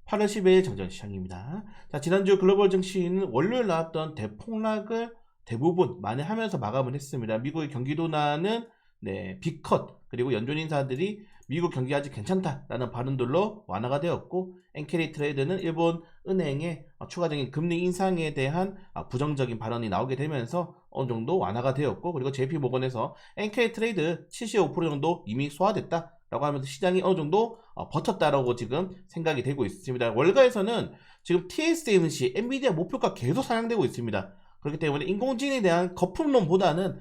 8월 10일 정전시장입니다. 자, 지난주 글로벌 증시는 월요일 나왔던 대폭락을 대부분 만회하면서 마감을 했습니다. 미국의 경기도나는 빅컷 그리고 연준 인사들이 미국 경기 아직 괜찮다라는 발언들로 완화가 되었고, 엔케리 트레이드는 일본 은행의 추가적인 금리 인상에 대한 부정적인 발언이 나오게 되면서 어느 정도 완화가 되었고, 그리고 JP 모건에서 엔케리 트레이드 75% 정도 이미 소화됐다 라고 하면서 시장이 어느 정도 버텼다라고 지금 생각이 되고 있습니다. 월가에서는 지금 TSMC, 엔비디아 목표가 계속 상향되고 있습니다. 그렇기 때문에 인공지능에 대한 거품론보다는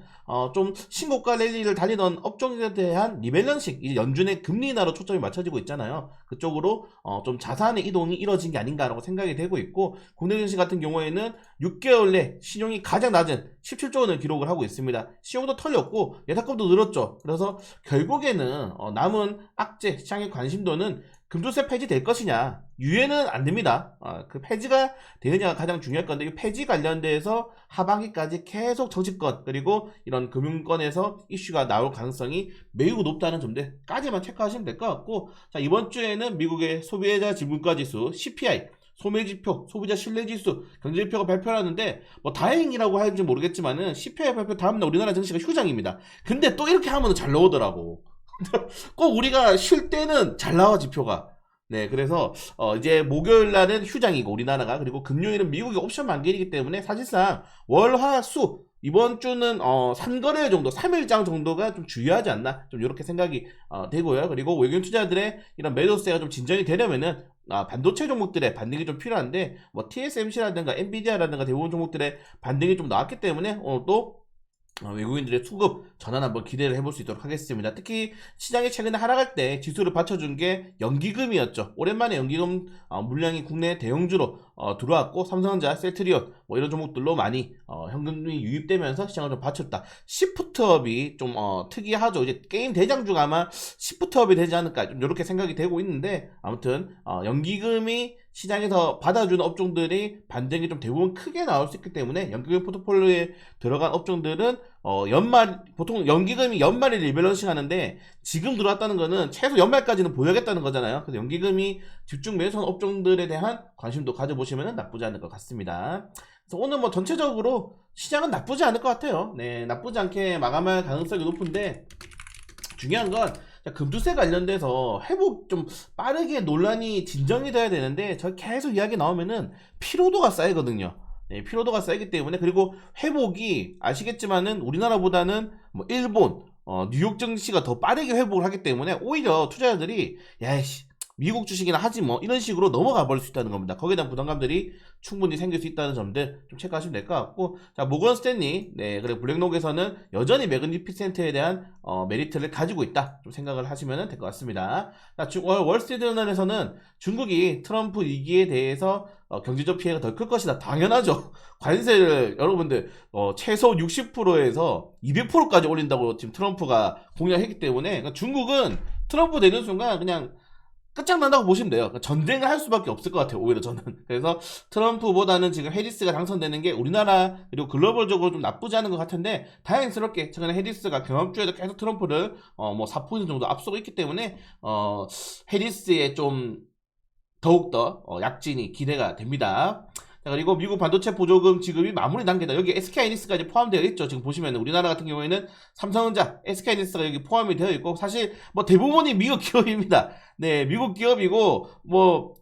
좀 신고가 랠리를 달리던 업종에 대한 리밸런싱, 이제 연준의 금리 인하로 초점이 맞춰지고 있잖아요. 그쪽으로 좀 자산의 이동이 이뤄진 게 아닌가라고 생각이 되고 있고, 국내 증시 같은 경우에는 6개월 내 신용이 가장 낮은 17조 원을 기록을 하고 있습니다. 신용도 털렸고 예탁금도 늘었죠. 그래서 결국에는 남은 악재 시장의 관심도는 금조세 폐지될 것이냐, 유예는 안 됩니다. 그 폐지가 되느냐가 가장 중요할 건데, 이 폐지 관련돼서 하반기까지 계속 정치권 그리고 이런 금융권에서 이슈가 나올 가능성이 매우 높다는 점들까지만 체크하시면 될 것 같고, 자, 이번 주에는 미국의 소비자 지분가지수 CPI, 소매지표, 소비자 신뢰지수, 경제지표가 발표하는데, 뭐 다행이라고 할지 모르겠지만은 CPI 발표 다음날 우리나라 증시가 휴장입니다. 근데 또 이렇게 하면 잘 나오더라고. 꼭 우리가 쉴 때는 잘 나와 지표가. 네, 그래서 이제 목요일 날은 휴장이고 우리나라가, 그리고 금요일은 미국이 옵션 만기이기 때문에 사실상 월화수 이번 주는 3거래 정도, 3일장 정도가 좀 주의하지 않나, 좀 이렇게 생각이 되고요. 그리고 외국인 투자들의 이런 매도세가 좀 진정이 되려면은 반도체 종목들의 반등이 좀 필요한데, 뭐 TSMC라든가 엔비디아라든가 대부분 종목들의 반등이 좀 나왔기 때문에 또 외국인들의 수급 전환 한번 기대를 해볼 수 있도록 하겠습니다. 특히 시장이 최근에 하락할 때 지수를 받쳐준 게 연기금이었죠. 오랜만에 연기금 물량이 국내 대형주로 들어왔고, 삼성전자, 셀트리온 뭐 이런 종목들로 많이 현금이 유입되면서 시장을 좀 받쳤다. 시프트업이 좀 특이하죠. 이제 게임 대장주가 아마 시프트업이 되지 않을까, 좀 이렇게 생각이 되고 있는데, 아무튼 연기금이 시장에서 받아주는 업종들이 반등이 좀 대부분 크게 나올 수 있기 때문에 연기금 포트폴리오에 들어간 업종들은 보통 연기금이 연말에 리밸런싱 하는데, 지금 들어왔다는 거는 최소 연말까지는 보여야겠다는 거잖아요. 그래서 연기금이 집중 매수한 업종들에 대한 관심도 가져보시면 나쁘지 않을 것 같습니다. 그래서 오늘 뭐 전체적으로 시장은 나쁘지 않을 것 같아요. 네, 나쁘지 않게 마감할 가능성이 높은데, 중요한 건 금주세 관련돼서 회복 좀 빠르게 논란이 진정이 돼야 되는데, 저 계속 이야기 나오면은 피로도가 쌓이거든요. 네, 피로도가 쌓이기 때문에, 그리고 회복이 아시겠지만은 우리나라보다는 뭐 일본, 뉴욕 증시가 더 빠르게 회복을 하기 때문에 오히려 투자자들이 야이씨 미국 주식이나 하지 뭐 이런 식으로 넘어가 버릴 수 있다는 겁니다. 거기에 대한 부담감들이 충분히 생길 수 있다는 점들 좀 체크하시면 될 것 같고, 자, 모건 스탠리, 네, 그리고 블랙록에서는 여전히 매그니피센트에 대한 메리트를 가지고 있다, 좀 생각을 하시면 될 것 같습니다. 자, 월스트리트저널에서는 중국이 트럼프 위기에 대해서 경제적 피해가 더 클 것이다. 당연하죠. 관세를 여러분들 최소 60%에서 200%까지 올린다고 지금 트럼프가 공약했기 때문에, 그러니까 중국은 트럼프 되는 순간 그냥 끝장난다고 보시면 돼요. 그러니까 전쟁을 할 수밖에 없을 것 같아요, 오히려 저는. 그래서 트럼프보다는 지금 해리스가 당선되는 게 우리나라 그리고 글로벌적으로 좀 나쁘지 않은 것 같은데, 다행스럽게 최근에 해리스가 경험주에도 계속 트럼프를 뭐 4% 정도 앞서고 있기 때문에 해리스의 좀 더욱더 약진이 기대가 됩니다. 자, 그리고 미국 반도체 보조금 지급이 마무리 단계다. 여기 SK하이닉스까지 포함되어 있죠. 지금 보시면 우리나라 같은 경우에는 삼성전자, SK하이닉스가 여기 포함이 되어 있고, 사실 뭐 대부분이 미국 기업입니다. 네, 미국 기업이고 뭐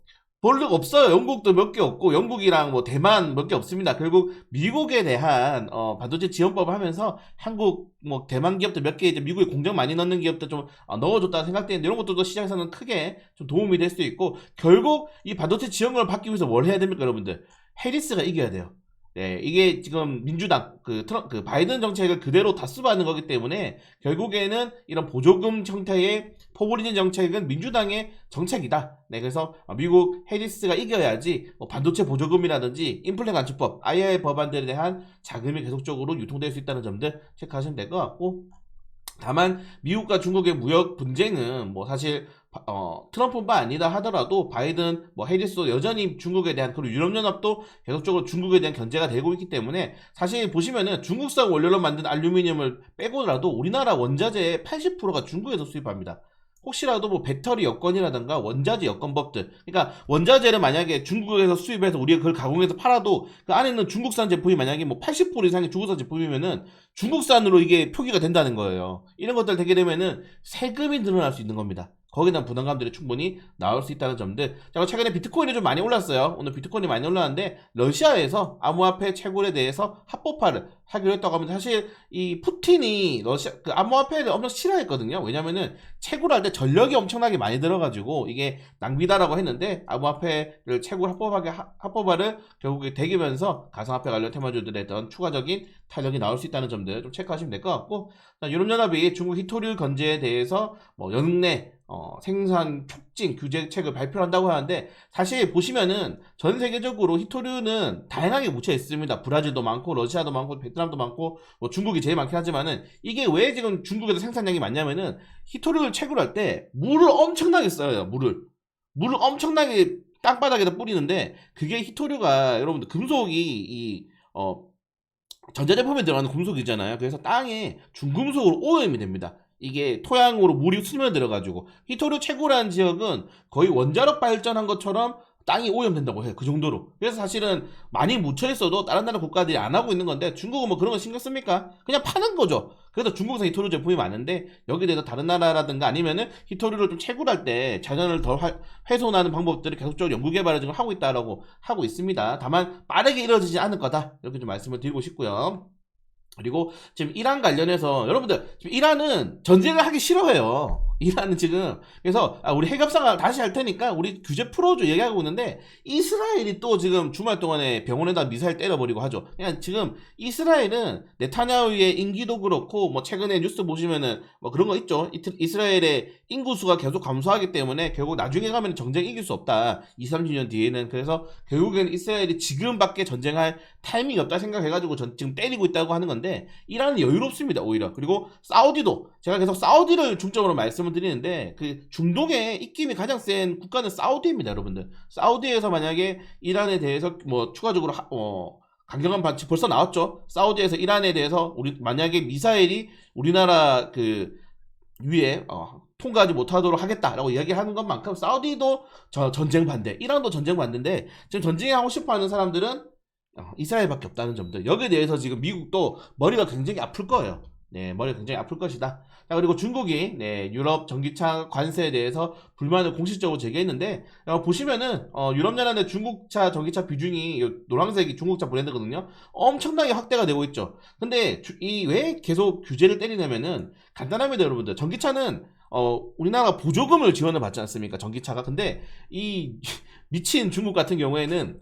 별로 없어요. 영국도 몇 개 없고, 영국이랑 뭐 대만 몇 개 없습니다. 결국 미국에 대한 반도체 지원법을 하면서 한국 뭐 대만 기업들 몇 개, 이제 미국에 공장 많이 넣는 기업들 좀 넣어줬다 생각되는데, 이런 것들도 시장에서는 크게 좀 도움이 될 수 있고, 결국 이 반도체 지원금을 받기 위해서 뭘 해야 됩니까, 여러분들? 해리스가 이겨야 돼요. 네, 이게 지금 민주당 그 바이든 정책을 그대로 다수받는 거기 때문에, 결국에는 이런 보조금 형태의 포퓰리즘 정책은 민주당의 정책이다. 네, 그래서 미국 해리스가 이겨야지 뭐 반도체 보조금이라든지 인플레 간주법, IRA 법안들에 대한 자금이 계속적으로 유통될 수 있다는 점들 체크하시면 될 것 같고, 다만 미국과 중국의 무역 분쟁은 뭐 사실 트럼프뿐만 아니다 하더라도 바이든 뭐 해리스도 여전히 중국에 대한, 그리고 유럽연합도 계속적으로 중국에 대한 견제가 되고 있기 때문에, 사실 보시면은 중국산 원료로 만든 알루미늄을 빼고라도 우리나라 원자재의 80%가 중국에서 수입합니다. 혹시라도 뭐 배터리 여건이라든가 원자재 여건법들, 그러니까 원자재를 만약에 중국에서 수입해서 우리가 그걸 가공해서 팔아도 그 안에 있는 중국산 제품이 만약에 뭐 80% 이상이 중국산 제품이면은 중국산으로 이게 표기가 된다는 거예요. 이런 것들 되게 되면은 세금이 늘어날 수 있는 겁니다. 거기에 대한 부담감들이 충분히 나올 수 있다는 점들. 자, 최근에 비트코인이 좀 많이 올랐어요. 오늘 비트코인이 많이 올랐는데 러시아에서 암호화폐 채굴에 대해서 합법화를 하기로 했다고 합니다. 사실 이 푸틴이 러시아 그 암호화폐를 엄청 싫어했거든요. 왜냐면은 채굴할 때 전력이 엄청나게 많이 들어가지고 이게 낭비다라고 했는데 암호화폐를 채굴 합법화를 결국에 되기면서 가상화폐 관련 테마주들에 어떤 추가적인 탄력이 나올 수 있다는 점들 좀 체크하시면 될 것 같고, 유럽연합이 중국 히토류 건재에 대해서 뭐 연내 생산 촉진 규제책을 발표한다고 하는데, 사실 보시면은 전 세계적으로 히토류는 다양하게 묻혀 있습니다. 브라질도 많고 러시아도 많고 베트남도 많고 뭐 중국이 제일 많긴 하지만은, 이게 왜 지금 중국에서 생산량이 많냐면은 히토류를 채굴할 때 물을 엄청나게 써요. 물을 엄청나게 땅바닥에다 뿌리는데, 그게 히토류가 여러분들 금속이 전자제품에 들어가는 금속이잖아요. 그래서 땅에 중금속으로 오염이 됩니다. 이게 토양으로 물이 스며들어가지고 히토류 채굴한 지역은 거의 원자력 발전한 것처럼 땅이 오염된다고 해요. 그 정도로. 그래서 사실은 많이 묻혀 있어도 다른 나라 국가들이 안 하고 있는 건데, 중국은 뭐 그런 거 신경 씁니까? 그냥 파는 거죠. 그래서 중국산 히토류 제품이 많은데, 여기에 대해서 다른 나라라든가 아니면은 히토류를 좀 채굴할 때 자연을 더 훼손하는 방법들을 계속적으로 연구 개발을 지금 하고 있다라고 하고 있습니다. 다만 빠르게 이루어지지 않을 거다, 이렇게 좀 말씀을 드리고 싶고요. 그리고 지금 이란 관련해서 여러분들, 지금 이란은 전쟁을 하기 싫어해요. 이란은 지금, 그래서 우리 핵협상 다시 할 테니까 우리 규제 풀어줘 얘기하고 있는데, 이스라엘이 또 지금 주말 동안에 병원에다 미사일 때려버리고 하죠. 그냥 지금 이스라엘은 네타냐후의 임기도 그렇고, 뭐 최근에 뉴스 보시면은 뭐 그런 거 있죠. 이스라엘의 인구수가 계속 감소하기 때문에 결국 나중에 가면 전쟁 이길 수 없다, 20, 30년 뒤에는. 그래서 결국에는 이스라엘이 지금밖에 전쟁할 타이밍이 없다 생각해가지고 지금 때리고 있다고 하는 건데, 이란은 여유롭습니다, 오히려. 그리고 사우디도, 제가 계속 사우디를 중점으로 말씀을 드리는데, 그 중동의 입김이 가장 센 국가는 사우디입니다, 여러분들. 사우디에서 만약에 이란에 대해서 뭐 추가적으로 강경한 반치 벌써 나왔죠. 사우디에서 이란에 대해서 만약에 미사일이 우리나라 그 위에 통과하지 못하도록 하겠다라고 이야기하는 것만큼 사우디도 전쟁 반대, 이란도 전쟁 반대인데, 지금 전쟁하고 싶어하는 사람들은 이스라엘밖에 없다는 점들. 여기에 대해서 지금 미국도 머리가 굉장히 아플 거예요. 네, 머리가 굉장히 아플 것이다. 자, 그리고 중국이 유럽 전기차 관세에 대해서 불만을 공식적으로 제기했는데, 보시면은 유럽연합의 중국차 전기차 비중이 노란색이 중국차 브랜드거든요. 엄청나게 확대가 되고 있죠. 근데 이 왜 계속 규제를 때리냐면은 간단합니다, 여러분들. 전기차는 우리나라가 보조금을 지원을 받지 않습니까? 전기차가. 근데 이 미친 중국 같은 경우에는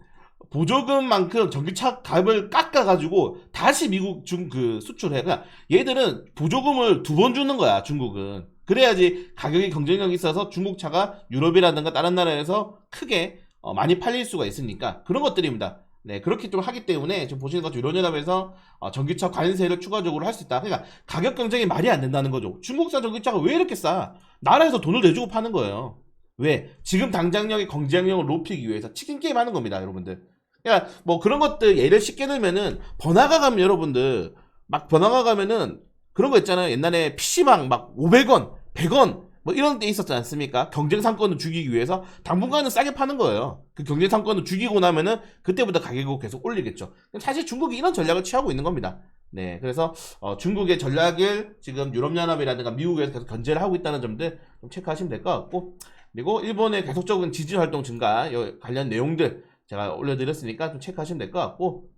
보조금만큼 전기차 값을 깎아가지고 다시 미국 수출해. 그러니까 얘들은 보조금을 2번 주는 거야, 중국은. 그래야지 가격이 경쟁력이 있어서 중국차가 유럽이라든가 다른 나라에서 크게 많이 팔릴 수가 있으니까, 그런 것들입니다. 네, 그렇게 좀 하기 때문에 지금 보시는 것처럼 유럽연합에서 전기차 관세를 추가적으로 할 수 있다. 그러니까 가격 경쟁이 말이 안 된다는 거죠. 중국산 전기차가 왜 이렇게 싸? 나라에서 돈을 내주고 파는 거예요. 왜? 지금 당장력의 경쟁력을 높이기 위해서 치킨 게임 하는 겁니다, 여러분들. 그러니까 뭐 그런 것들 예를 쉽게 들면은, 번화가 가면 여러분들 막 번화가 가면은 그런 거 있잖아요. 옛날에 PC방 막 500원, 100원 뭐 이런 데 있었지 않습니까? 경쟁 상권을 죽이기 위해서 당분간은 싸게 파는 거예요. 그 경쟁 상권을 죽이고 나면은 그때부터 가격을 계속 올리겠죠. 사실 중국이 이런 전략을 취하고 있는 겁니다. 네, 그래서 중국의 전략을 지금 유럽연합이라든가 미국에서 계속 견제를 하고 있다는 점들 좀 체크하시면 될 것 같고, 그리고 일본의 계속적인 지지 활동 증가 관련 내용들 제가 올려드렸으니까 좀 체크하시면 될 것 같고,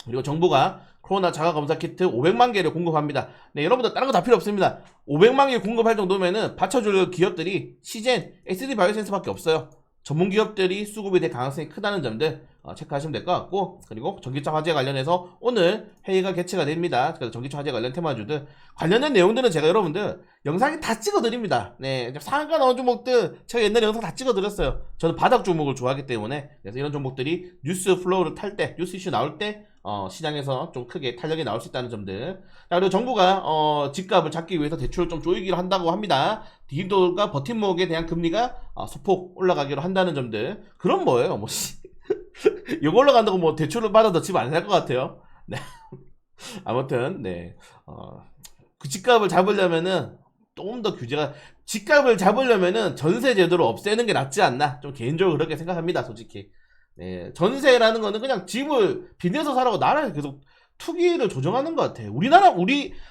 그리고 정부가 코로나 자가검사 키트 500만 개를 공급합니다. 네, 여러분들 다른 거 다 필요 없습니다. 500만 개 공급할 정도면은 받쳐줄 기업들이 시젠, SD바이오센스밖에 없어요. 전문 기업들이 수급이 될 가능성이 크다는 점들 체크하시면 될 것 같고, 그리고 전기차 화재 관련해서 오늘 회의가 개최가 됩니다. 그래서 전기차 화재 관련 테마주들 관련된 내용들은 제가 여러분들 영상에 다 찍어드립니다. 네, 상한가 나온 종목들 제가 옛날에 영상 다 찍어드렸어요. 저는 바닥 종목을 좋아하기 때문에. 그래서 이런 종목들이 뉴스 플로우를 탈 때, 뉴스 이슈 나올 때 시장에서 좀 크게 탄력이 나올 수 있다는 점들. 자, 그리고 정부가 집값을 잡기 위해서 대출을 좀 조이기로 한다고 합니다. 디지털과 버팀목에 대한 금리가 소폭 올라가기로 한다는 점들. 그럼 뭐예요? 뭐 이거 올라간다고 뭐 대출을 받아도 집 안 살 것 같아요. 네. 아무튼 네. 그 집값을 잡으려면은 조금 더 규제가, 집값을 잡으려면은 전세 제도를 없애는 게 낫지 않나. 좀 개인적으로 그렇게 생각합니다, 솔직히. 네, 전세라는 거는 그냥 집을 빚내서 살라고 나라에 계속 투기를 조정하는 것 같아.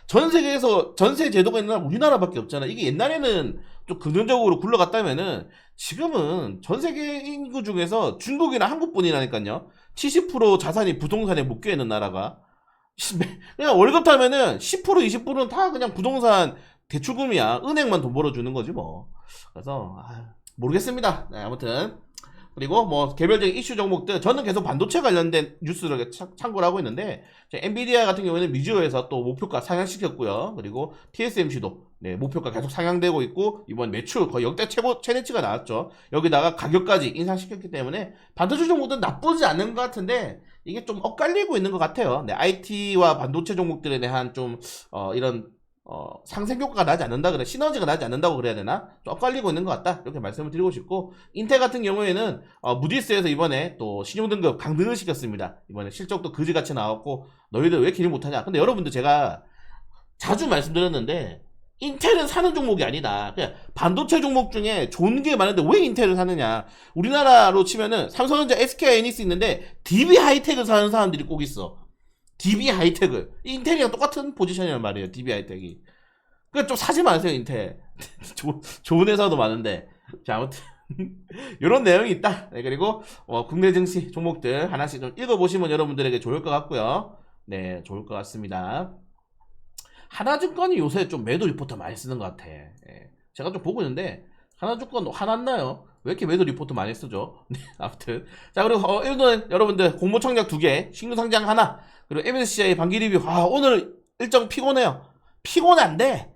전 세계에서 전세 제도가 있는 나라 우리나라밖에 없잖아. 이게 옛날에는 좀 긍정적으로 굴러갔다면은 지금은 전 세계 인구 중에서 중국이나 한국뿐이라니까요. 70% 자산이 부동산에 묶여 있는 나라가. 그냥 월급 타면은 10% 20%는 다 그냥 부동산 대출금이야. 은행만 돈 벌어주는 거지 뭐. 그래서 모르겠습니다. 네, 아무튼 그리고 뭐 개별적인 이슈 종목들 저는 계속 반도체 관련된 뉴스를 참고를 하고 있는데 엔비디아 같은 경우에는 미주어에서 또 목표가 상향시켰고요. 그리고 TSMC도 네, 목표가 계속 상향되고 있고 이번 매출 거의 역대 최대치가 나왔죠. 여기다가 가격까지 인상시켰기 때문에 반도체 종목들은 나쁘지 않은 것 같은데 이게 좀 엇갈리고 있는 것 같아요. 네, IT와 반도체 종목들에 대한 좀 이런 상생 효과가 나지 않는다 그래, 시너지가 나지 않는다고 그래야 되나, 좀 엇갈리고 있는 것 같다, 이렇게 말씀을 드리고 싶고, 인텔 같은 경우에는 무디스에서 이번에 또 신용등급 강등을 시켰습니다. 이번에 실적도 그지같이 나왔고 너희들 왜 기능 못하냐. 근데 여러분들 제가 자주 말씀드렸는데 인텔은 사는 종목이 아니다. 그냥 반도체 종목 중에 좋은 게 많은데 왜 인텔을 사느냐. 우리나라로 치면은 삼성전자, SK 하이닉스 있는데 DB 하이텍을 사는 사람들이 꼭 있어. DB 하이텍을. 인텔이랑 똑같은 포지션이란 말이에요, DB 하이텍이. 그러니까 좀 사지 마세요, 인텔. 좋은 회사도 많은데. 자, 아무튼 이런 내용이 있다. 네, 그리고 국내 증시 종목들 하나씩 좀 읽어보시면 여러분들에게 좋을 것 같고요. 네, 좋을 것 같습니다. 하나증권이 요새 좀 매도 리포터 많이 쓰는 것 같아. 예. 제가 좀 보고 있는데 하나증권 화났나요? 왜 이렇게 매도 리포트 많이 쓰죠? 네, 아무튼 자, 그리고 오늘 여러분들 공모 청약 2개, 신규 상장 하나, 그리고 MSCI 반기 리뷰. 오늘 일정 피곤해요. 피곤한데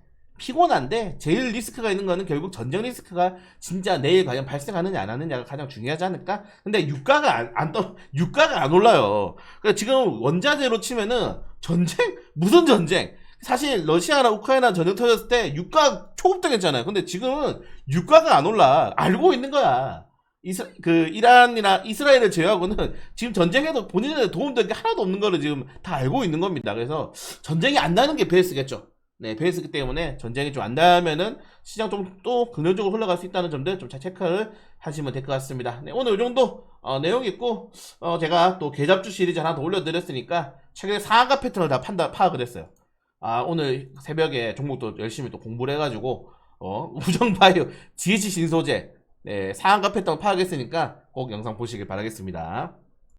제일 리스크가 있는 거는 결국 전쟁 리스크가 진짜 내일 과연 발생하느냐 안 하느냐가 가장 중요하지 않을까? 근데 유가가 안 올라요. 그러니까 지금 원자재로 치면은 무슨 전쟁? 사실 러시아나 우크라이나 전쟁 터졌을 때 유가 초급등했잖아요. 근데 지금은 유가가 안 올라. 알고 있는 거야. 이란이나 이스라엘을 제외하고는 지금 전쟁에도 본인들의 도움될 게 하나도 없는 거를 지금 다 알고 있는 겁니다. 그래서 전쟁이 안 나는 게 베이스겠죠. 네, 베이스기 때문에 전쟁이 좀 안 나면은 시장 좀 또 긍정적으로 흘러갈 수 있다는 점들 좀 잘 체크를 하시면 될 것 같습니다. 네, 오늘 이 정도 내용 있고, 제가 또 계잡주 시리즈 하나 더 올려드렸으니까 최근에 상한가 패턴을 다 파악을 했어요. 오늘 새벽에 종목도 열심히 또 공부를 해가지고 우정바이오, GH 신소재, 네, 상한가 패턴 파악했으니까 꼭 영상 보시길 바라겠습니다.